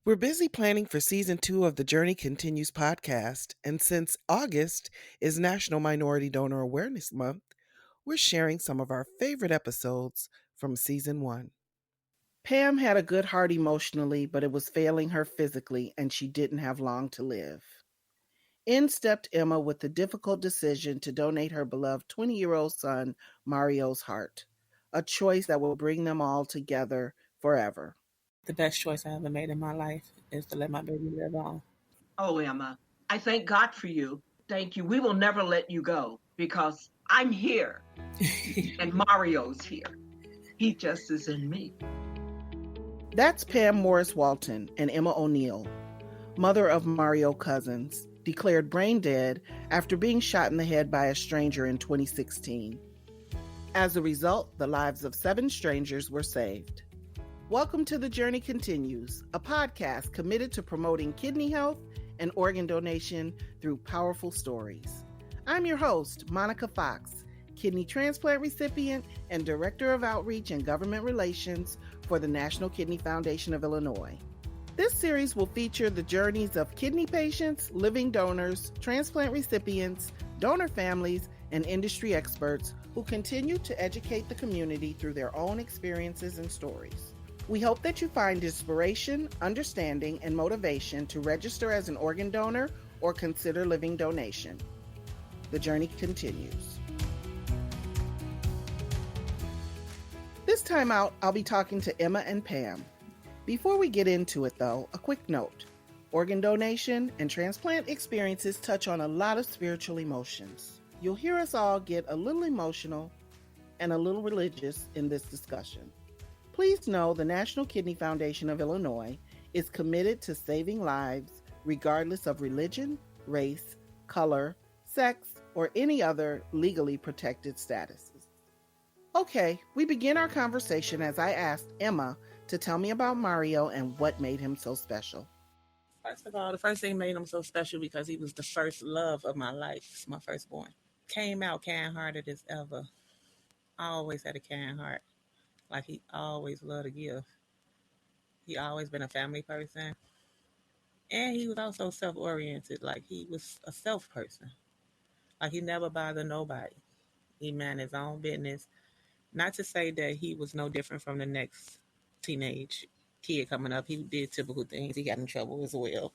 We're busy planning for season 2 of the Journey Continues podcast, and since August is National Minority Donor Awareness Month, we're sharing some of our favorite episodes from season 1. Pam had a good heart emotionally, but it was failing her physically, and she didn't have long to live. In stepped Emma with the difficult decision to donate her beloved 20-year-old son, Mario's heart, a choice that will bring them all together forever. The best choice I ever made in my life is to let my baby live on. Oh, Emma, I thank God for you. Thank you. We will never let you go because I'm here and Mario's here. He just is in me. That's Pam Morris Walton and Emma O'Neill, mother of Mario Cousins, declared brain dead after being shot in the head by a stranger in 2016. As a result, the lives of 7 strangers were saved. Welcome to The Journey Continues, a podcast committed to promoting kidney health and organ donation through powerful stories. I'm your host, Monica Fox, kidney transplant recipient and Director of Outreach and Government Relations for the National Kidney Foundation of Illinois. This series will feature the journeys of kidney patients, living donors, transplant recipients, donor families, and industry experts who continue to educate the community through their own experiences and stories. We hope that you find inspiration, understanding, and motivation to register as an organ donor or consider living donation. The journey continues. This time out, I'll be talking to Emma and Pam. Before we get into it, though, a quick note. Organ donation and transplant experiences touch on a lot of spiritual emotions. You'll hear us all get a little emotional and a little religious in this discussion. Please know the National Kidney Foundation of Illinois is committed to saving lives regardless of religion, race, color, sex, or any other legally protected statuses. Okay, we begin our conversation as I asked Emma to tell me about Mario and what made him so special. First of all, the first thing made him so special because he was the first love of my life, my firstborn. Came out kind-hearted as ever. I always had a kind heart. Like he always loved to give. He always been a family person. And he was also self-oriented. Like he was a self person. Like he never bothered nobody. He managed his own business. Not to say that he was no different from the next teenage kid coming up. He did typical things. He got in trouble as well.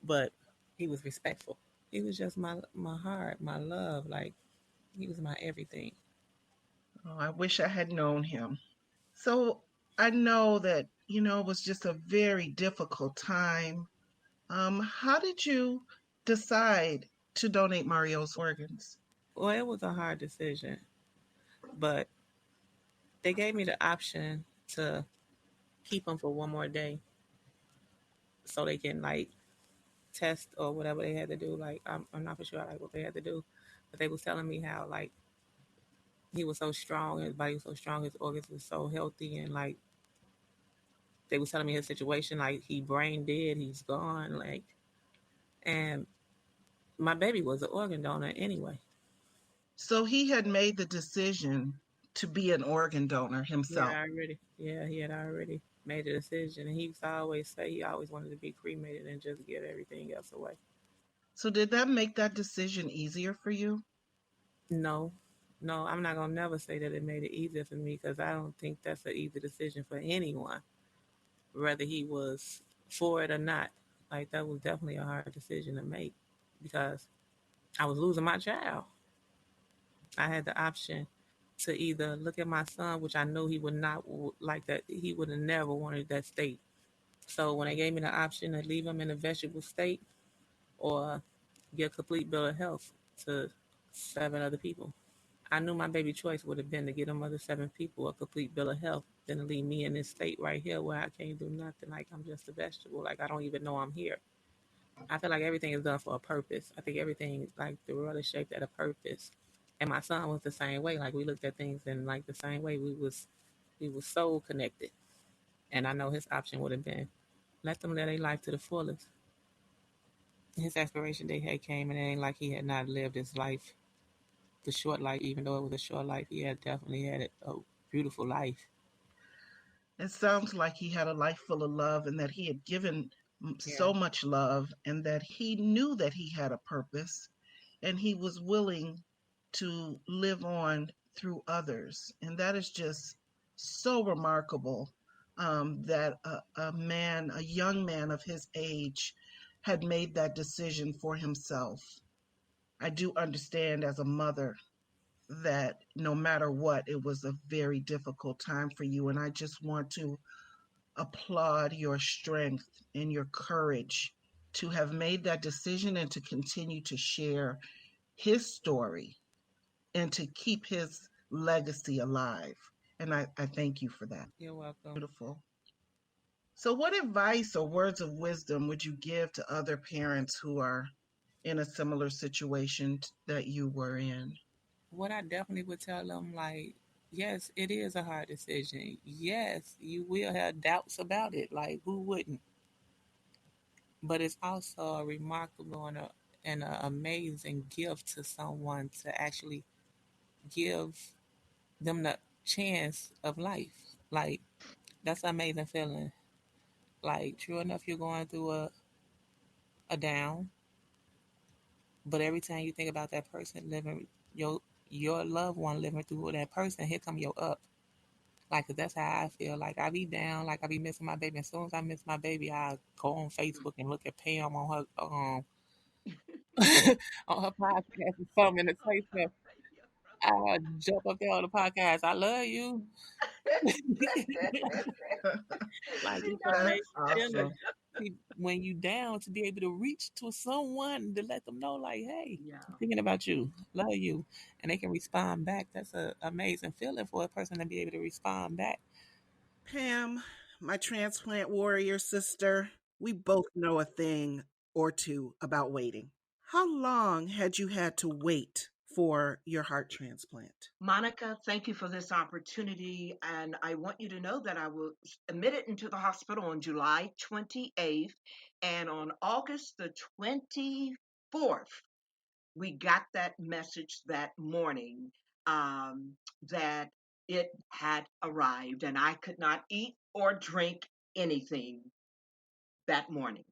But he was respectful. He was just my heart, my love. Like he was my everything. Oh, I wish I had known him. So I know that, it was just a very difficult time. How did you decide to donate Mario's organs? Well, it was a hard decision, but they gave me the option to keep him for one more day so they can like test or whatever they had to do. Like I'm not for sure like what they had to do, but they was telling me how like he was so strong, his body was so strong, his organs were so healthy, and like they was telling me his situation, like he brain dead, he's gone, like, and my baby was an organ donor anyway. So he had made the decision to be an organ donor himself. He had already made a decision, and he used to always say he always wanted to be cremated and just give everything else away. So did that make that decision easier for you? No, no, I'm not gonna never say that it made it easier for me because I don't think that's an easy decision for anyone, whether he was for it or not. Like that was definitely a hard decision to make because I was losing my child. I had the option to either look at my son, which I knew he would not like that. He would have never wanted that state. So when they gave me the option to leave him in a vegetable state or get a complete bill of health to 7 other people, I knew my baby choice would have been to get them other 7 people a complete bill of health than to leave me in this state right here where I can't do nothing. Like I'm just a vegetable. Like I don't even know I'm here. I feel like everything is done for a purpose. I think everything, like the world is shaped at a purpose. And my son was the same way. Like we looked at things in like the same way. We was so connected. And I know his option would have been let them live their life to the fullest. His expiration date had came, and it ain't like he had not lived his life, the short life. Even though it was a short life, he had definitely had a beautiful life. It sounds like he had a life full of love and that he had given Yeah. so much love, and that he knew that he had a purpose and he was willing to live on through others. And that is just so remarkable, that a young man of his age, had made that decision for himself. I do understand as a mother that no matter what, it was a very difficult time for you. And I just want to applaud your strength and your courage to have made that decision and to continue to share his story and to keep his legacy alive. And I thank you for that. You're welcome. Beautiful. So, what advice or words of wisdom would you give to other parents who are in a similar situation that you were in? What I definitely would tell them, like, yes, it is a hard decision. Yes, you will have doubts about it. Like, who wouldn't? But it's also a remarkable and a amazing gift to someone to actually give them the chance of life. Like, that's an amazing feeling. Like, true enough, you're going through a down, but every time you think about that person living your loved one living through that person, here come your up. Like, 'cause that's how I feel. Like, I be down, like I be missing my baby. As soon as I miss my baby, I go on Facebook and look at Pam on her on her podcast or something and say stuff. I jump up there on the podcast. I love you. Like, it's an That's amazing feeling. awesome. When you down, to be able to reach to someone to let them know, like, hey, Yeah. I'm thinking about you, love you, and they can respond back. That's an amazing feeling for a person to be able to respond back. Pam, my transplant warrior sister, we both know a thing or two about waiting. How long had you had to wait for your heart transplant? Monica, thank you for this opportunity. And I want you to know that I was admitted into the hospital on July 28th. And on August the 24th, we got that message that morning, that it had arrived. And I could not eat or drink anything that morning.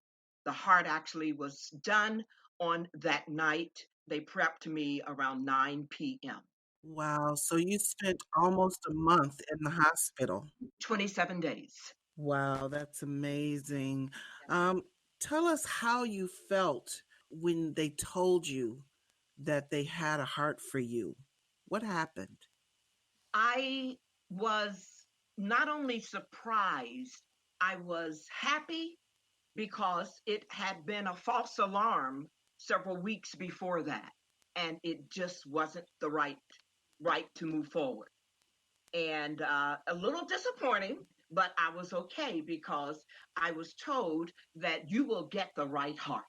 The heart actually was done on that night. They prepped me around 9 p.m. Wow, so you spent almost a month in the hospital. 27 days. Wow, that's amazing. Um, Tell us how you felt when they told you that they had a heart for you. What happened? I was not only surprised, I was happy because it had been a false alarm several weeks before that. And it just wasn't the right to move forward. And a little disappointing, but I was okay because I was told that you will get the right heart.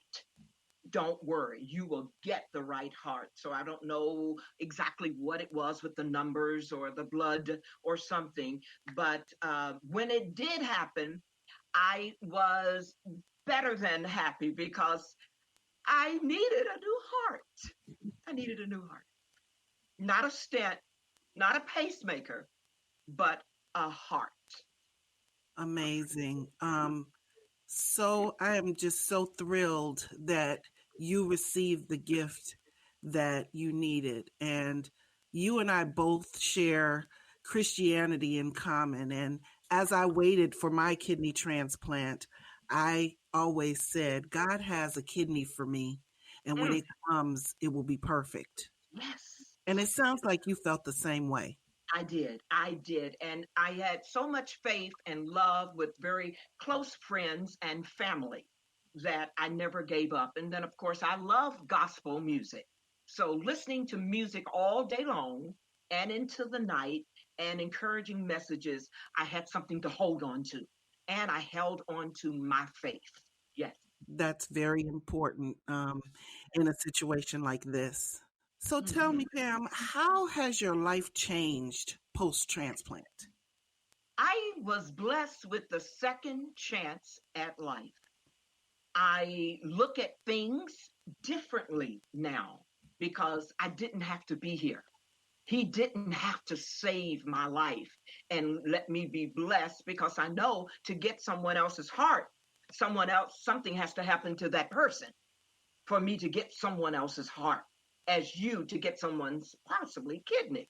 Don't worry, you will get the right heart. So I don't know exactly what it was with the numbers or the blood or something, but when it did happen, I was better than happy because I needed a new heart. I needed a new heart, not a stent, not a pacemaker, but a heart. Amazing. So I am just so thrilled that you received the gift that you needed. And you and I both share Christianity in common. And as I waited for my kidney transplant, I always said, God has a kidney for me. And when Mm, it comes, it will be perfect. yes. And it sounds like you felt the same way. I did. I did. And I had so much faith and love with very close friends and family that I never gave up. And then, of course, I love gospel music. So listening to music all day long and into the night and encouraging messages, I had something to hold on to. And I held on to my faith. Yes. That's very important, in a situation like this. So tell Mhm. me, Pam, how has your life changed post transplant? I was blessed with the second chance at life. I look at things differently now because I didn't have to be here. He didn't have to save my life and let me be blessed because I know to get someone else's heart, someone else, something has to happen to that person for me to get someone else's heart, as you to get someone's possibly kidney.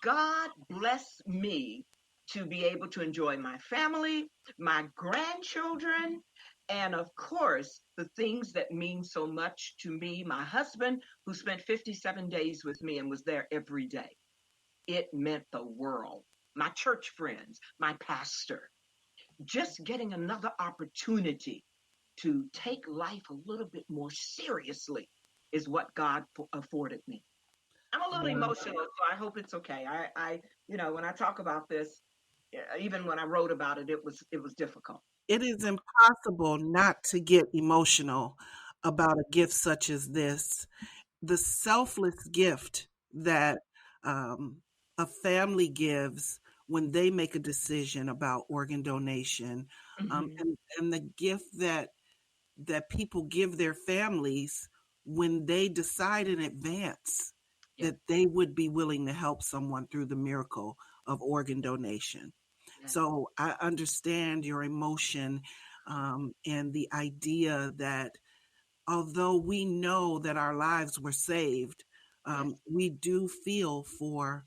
God bless me to be able to enjoy my family, my grandchildren, and of course, the things that mean so much to me, my husband, who spent 57 days with me and was there every day. It meant the world. My church friends, my pastor, just getting another opportunity to take life a little bit more seriously is what God afforded me. I'm a little Wow. emotional, so I hope it's okay. When I talk about this, even when I wrote about it, it was difficult. It is impossible not to get emotional about a gift such as this. The selfless gift that um, a family gives when they make a decision about organ donation, Hmm. and the gift that people give their families when they decide in advance Yes, that they would be willing to help someone through the miracle of organ donation. yes, So I understand your emotion, and the idea that although we know that our lives were saved, yes. we do feel for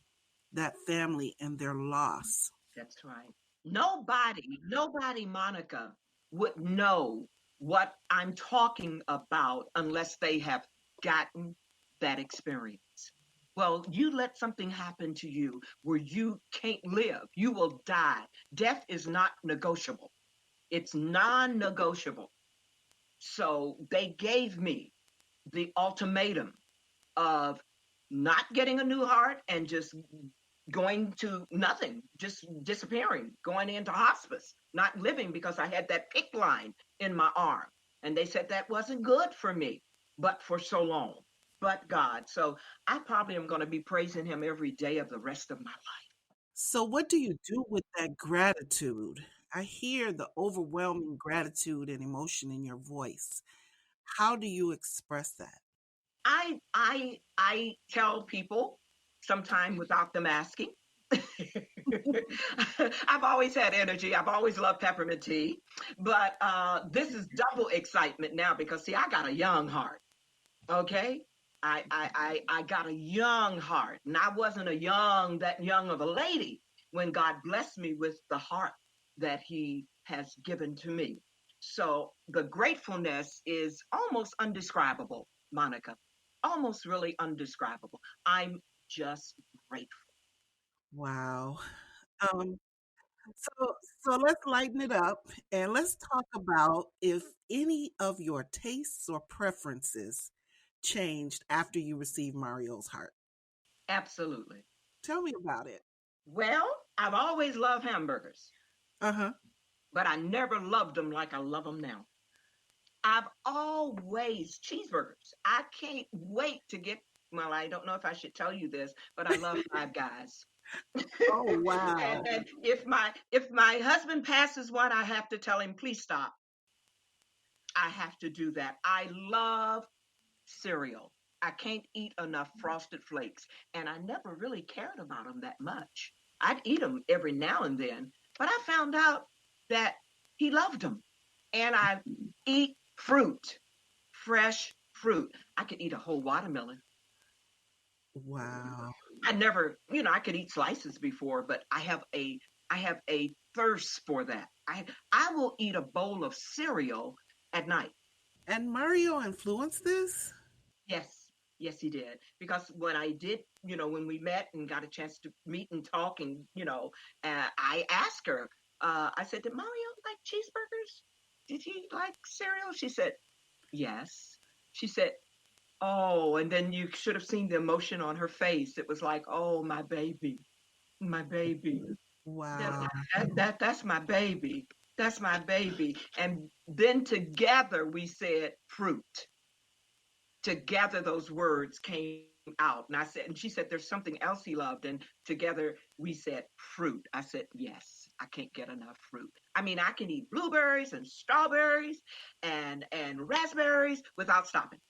that family and their loss. That's right. Nobody, Monica, would know what I'm talking about unless they have gotten that experience. Well, you let something happen to you where you can't live, you will die. Death is not negotiable, it's non negotiable. So they gave me the ultimatum of not getting a new heart and just going to nothing, just disappearing, going into hospice, not living because I had that PIC line in my arm. And they said that wasn't good for me, but for so long, but God. So I probably am going to be praising him every day of the rest of my life. So, what do you do with that gratitude? I hear the overwhelming gratitude and emotion in your voice. How do you express that? I tell people sometime without them asking. I've always had energy. I've always loved peppermint tea, but this is double excitement now because see, I got a young heart. Okay, I got a young heart, and I wasn't that young of a lady when God blessed me with the heart that He has given to me. So the gratefulness is almost undescribable, Monica, almost really undescribable. I'm just grateful. Wow. Um, so, so let's lighten it up and let's talk about if any of your tastes or preferences changed after you received Mario's heart. Absolutely. Tell me about it. Well, I've always loved hamburgers, Uh huh. but I never loved them like I love them now. I've always cheeseburgers. I can't wait to get. Well, I don't know if I should tell you this, but I love Five Guys. Oh, and, wow. and if my husband passes one, I have to tell him, please stop. I have to do that. I love cereal. I can't eat enough frosted flakes, and I never really cared about them that much. I'd eat them every now and then, but I found out that he loved them. And I eat fruit, fresh fruit. I could eat a whole watermelon. Wow. I never, I could eat slices before, but I have a thirst for that. I will eat a bowl of cereal at night. And Mario influenced this? Yes, yes, he did. Because when I did, when we met and got a chance to meet and talk, and I asked her, I said, "Did Mario like cheeseburgers? Did he like cereal?" She said, "Yes." She said, "Oh," and then you should have seen the emotion on her face. It was like, "Oh, my baby, my baby. That, Wow. that's my baby. That's my baby." And then together we said fruit. Together those words came out. And she said, "There's something else he loved." And together we said fruit. I said, "Yes, I can't get enough fruit. I mean, I can eat blueberries and strawberries and raspberries without stopping."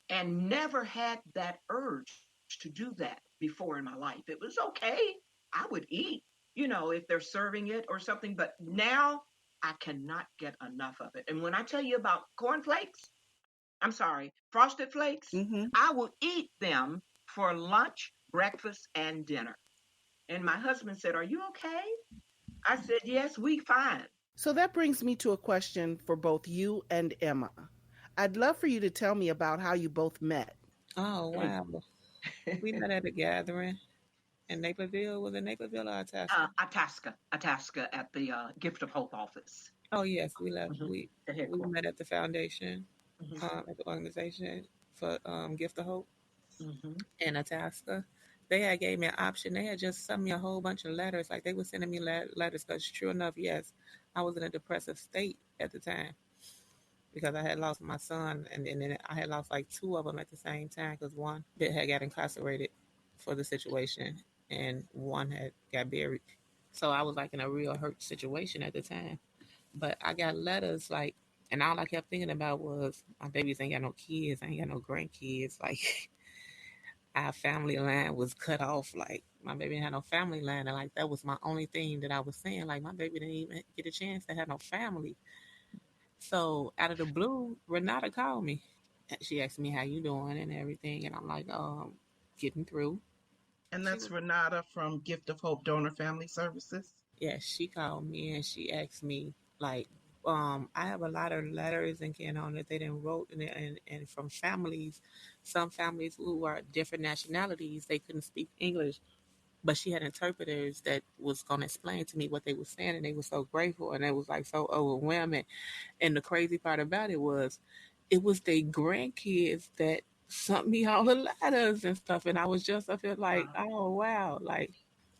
And never had that urge to do that before in my life. It was okay. I would eat, if they're serving it or something. But now, I cannot get enough of it. And when I tell you about cornflakes, I'm sorry, frosted flakes, Mm-hmm. I will eat them for lunch, breakfast, and dinner. And my husband said, "Are you okay?" I said, "Yes, we fine." So that brings me to a question for both you and Emma. I'd love for you to tell me about how you both met. Oh wow. We met at a gathering in Naperville. Was it Naperville or Itasca? Itasca at the Gift of Hope office. Oh yes, we left. Hmm. The We headquarters. met at the foundation, Hmm. at the organization for Gift of Hope Hmm. in Itasca. They had gave me an option. They had just sent me a whole bunch of letters. Like they were sending me letters because, true enough, yes, I was in a depressive state at the time because I had lost my son, and then I had lost like two of them at the same time because one bit had got incarcerated for the situation, and one had got buried. So I was like in a real hurt situation at the time. But I got letters like, and all I kept thinking about was my babies ain't got no kids, I ain't got no grandkids. Like our family line was cut off. Like my baby didn't have no family line, and like that was my only thing that I was saying. Like my baby didn't even get a chance to have no family. So out of the blue, Renata called me. She asked me how you doing and everything, and I'm like, getting through. And She that's was Renata from Gift of Hope Donor Family Services. Yeah, she called me and she asked me like, I have a lot of letters and can on that they didn't wrote and from families, some families who are different nationalities, they couldn't speak English, but she had interpreters that was gonna explain to me what they were saying, and they were so grateful and it was like so overwhelming. And the crazy part about it was their grandkids that sent me all the letters and stuff, and I was just up here like, Wow. oh wow, like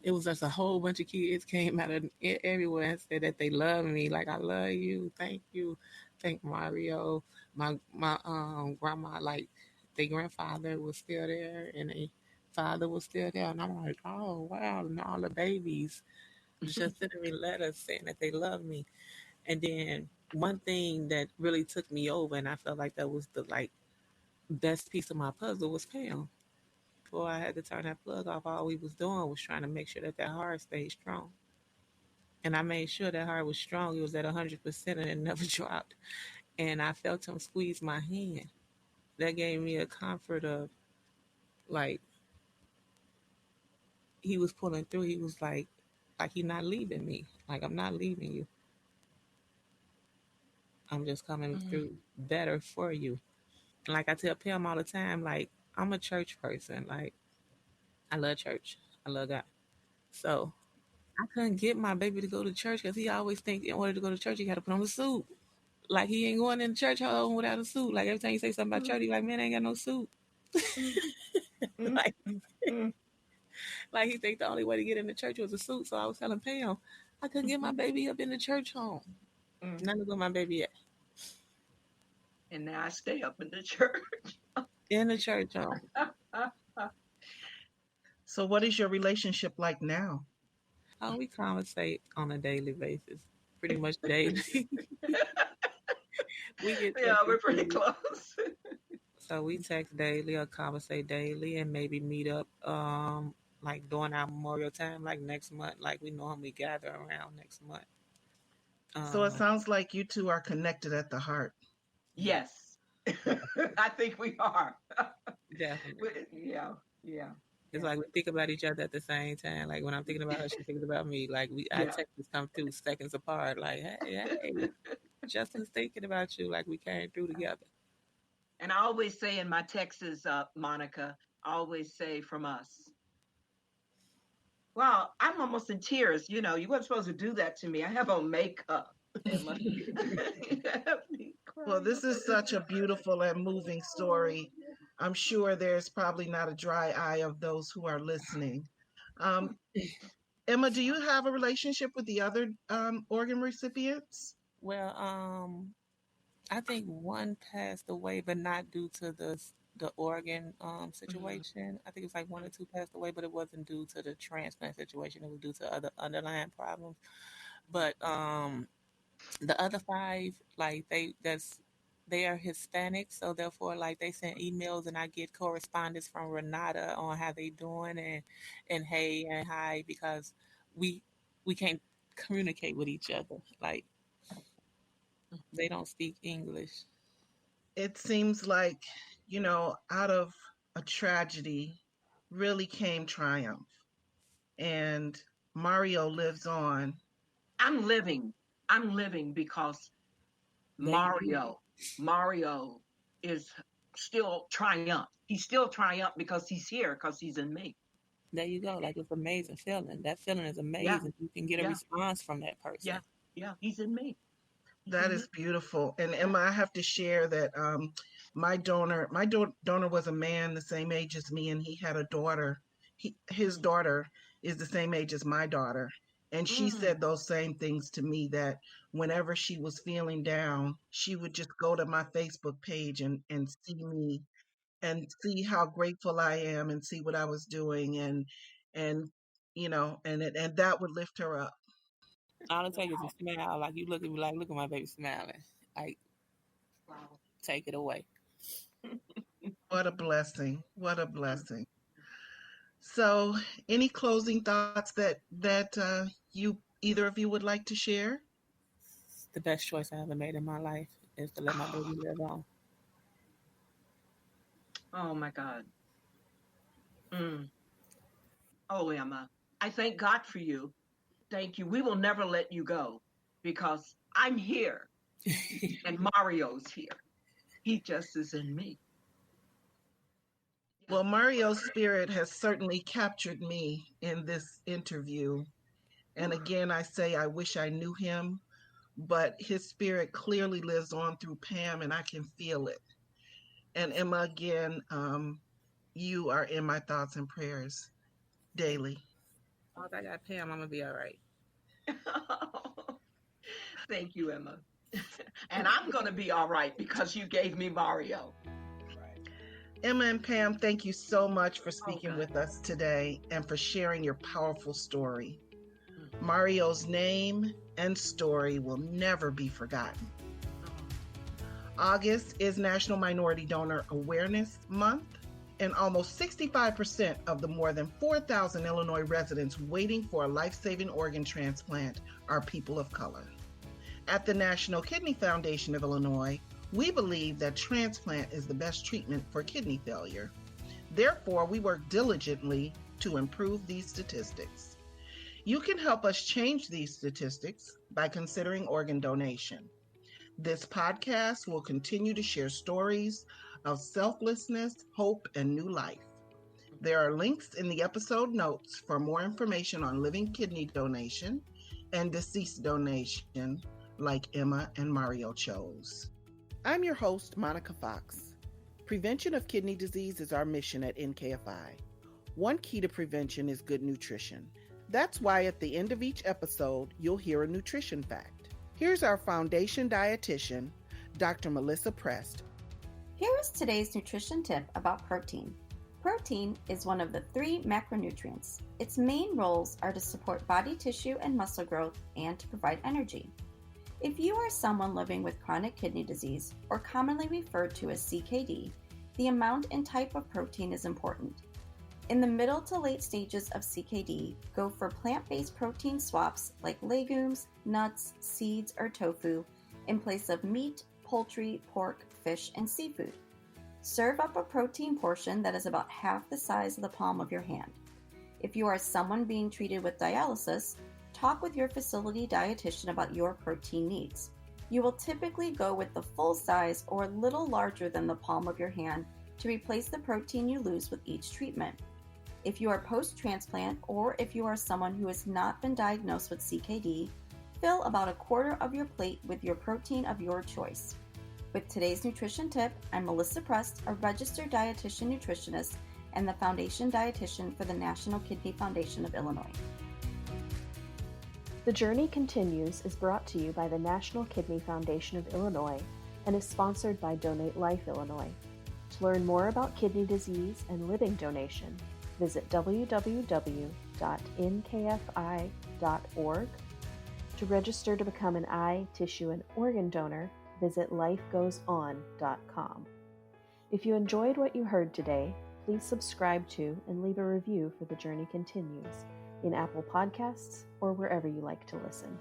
it was just a whole bunch of kids came out of everywhere and said that they love me. Like I love you, thank you, thank Mario. My grandma, like their grandfather was still there and their father was still there, and I'm like, oh wow, and all the babies just sending me letters saying that they love me. And then one thing that really took me over, and I felt like that was the like best piece of my puzzle was Pam. Before I had to turn that plug off, all we was doing was trying to make sure that that heart stayed strong. And I made sure that heart was strong. It was at 100% and it never dropped. And I felt him squeeze my hand. That gave me a comfort of like he was pulling through. He was like he not leaving me. Like I'm not leaving you. I'm just coming Mm. through better for you. And like I tell Pam all the time, like I'm a church person. Like I love church. I love God. So I couldn't get my baby to go to church because he always think in order to go to church, he got to put on a suit. Like he ain't going in the church home without a suit. Like every time you say something about church, he like, man, I ain't got no suit. Mm. Mm. like, Mm. Mm. like he think the only way to get in the church was a suit. So I was telling Pam, I couldn't get my baby up in the church home. Mm. None of where my baby at And now I stay up in the church. in the church home. So, what is your relationship like now? We conversate on a daily basis, pretty much daily. we get Yeah, texted we're pretty too. close. So we text daily or conversate daily and maybe meet up like during our Memorial time, like next month, like we normally gather around next month. So, it Um, sounds like you two are connected at the heart. yeah, Yes. yeah, I think we are. definitely. Yeah, yeah, It's yeah, like we think about each other at the same time. Like when I'm thinking about her, she thinks about me. Like our yeah. texts come through seconds apart. Like, hey, Justin's thinking about you. Like we came through together. And I always say in my texts, Monica, I always say from us. Well, I'm almost in tears. You know, you weren't supposed to do that to me. I have on makeup. Emma. You have me Well, crying. this is such a beautiful and moving story. I'm sure there's probably not a dry eye of those who are listening. Um, Emma, do you have a relationship with the other organ recipients? Well, I think one passed away, but not due to the organ Mhm. situation. I think it's like one or two passed away, but it wasn't due to the transplant situation. It was due to other underlying problems. But the other five, like they are Hispanic, so therefore like they send emails and I get correspondence from Renata on how they doing and hey and hi because we we can't communicate with each other. Like They don't speak English. It seems like, out of a tragedy really came triumph. And Mario lives on. I'm living. I'm living because There you Mario is still triumph. He's still triumph because he's here, because he's in me. there you go. Like it's amazing feeling. That feeling is Yeah, amazing. You can get a yeah, response from that person. yeah, yeah. He's in me. He's That in me. is beautiful. And Yeah. Emma, I have to share that my donor was a man the same age as me, and he had a daughter. His Mm, daughter is the same age as my daughter, and she mm. said those same things to me. That whenever she was feeling down, she would just go to my Facebook page and see me and see how grateful I am and see what I was doing and and that would lift her up. All it takes is a Wow. smile. Like you look at me like, look at my baby smiling. Like Wow. take it away. What a blessing. What a blessing. So, any closing thoughts that you either of you would like to share? It's the best choice I ever made in my life is to let my baby live on. Oh my God. Mm. Oh, Emma. I thank God for you. Thank you. We will never let you go because I'm here and Mario's here. He just is in me. Yeah. Well, Mario's spirit has certainly captured me in this interview. And Whew. again, I say I wish I knew him, but his spirit clearly lives on through Pam, and I can feel it. And Emma, again, you are in my thoughts and prayers Thank daily. you. Once I got Pam, I'm gonna be all right. Thank you, Emma. And I'm going to be all right because you gave me Mario. Emma and Pam, thank you so much for Oh, speaking God. with us today and for sharing your powerful story. Mm. Mario's name and story will never be forgotten. August is National Minority Donor Awareness Month, and almost 65% of the more than 4,000 Illinois residents waiting for a life-saving organ transplant are people of color. At the National Kidney Foundation of Illinois, we believe that transplant is the best treatment for kidney failure. Therefore, we work diligently to improve these statistics. You can help us change these statistics by considering organ donation. This podcast will continue to share stories of selflessness, hope, and new life. There are links in the episode notes for more information on living kidney donation and deceased donation, like Emma and Mario chose. I'm your host, Monica Fox. Prevention of kidney disease is our mission at NKFI. One key to prevention is good nutrition. That's why at the end of each episode, you'll hear a nutrition fact. Here's our foundation dietitian, Dr. Melissa Prest. Here is today's nutrition tip about protein. Protein is one of the 3 macronutrients. Its main roles are to support body tissue and muscle growth and to provide energy. If you are someone living with chronic kidney disease, or commonly referred to as CKD, the amount and type of protein is important. In the middle to late stages of CKD, go for plant-based protein swaps like legumes, nuts, seeds, or tofu in place of meat, poultry, pork, fish, and seafood. Serve up a protein portion that is about half the size of the palm of your hand. If you are someone being treated with dialysis, talk with your facility dietitian about your protein needs. You will typically go with the full size or a little larger than the palm of your hand to replace the protein you lose with each treatment. If you are post-transplant or if you are someone who has not been diagnosed with CKD, fill about a quarter of your plate with your protein of your choice. With today's nutrition tip, I'm Melissa Prest, a registered dietitian nutritionist and the foundation dietitian for the National Kidney Foundation of Illinois. The Journey Continues is brought to you by the National Kidney Foundation of Illinois and is sponsored by Donate Life Illinois. To learn more about kidney disease and living donation, visit www.nkfi.org. To register to become an eye, tissue, and organ donor, visit lifegoeson.com. If you enjoyed what you heard today, please subscribe to and leave a review for The Journey Continues in Apple Podcasts or wherever you like to listen.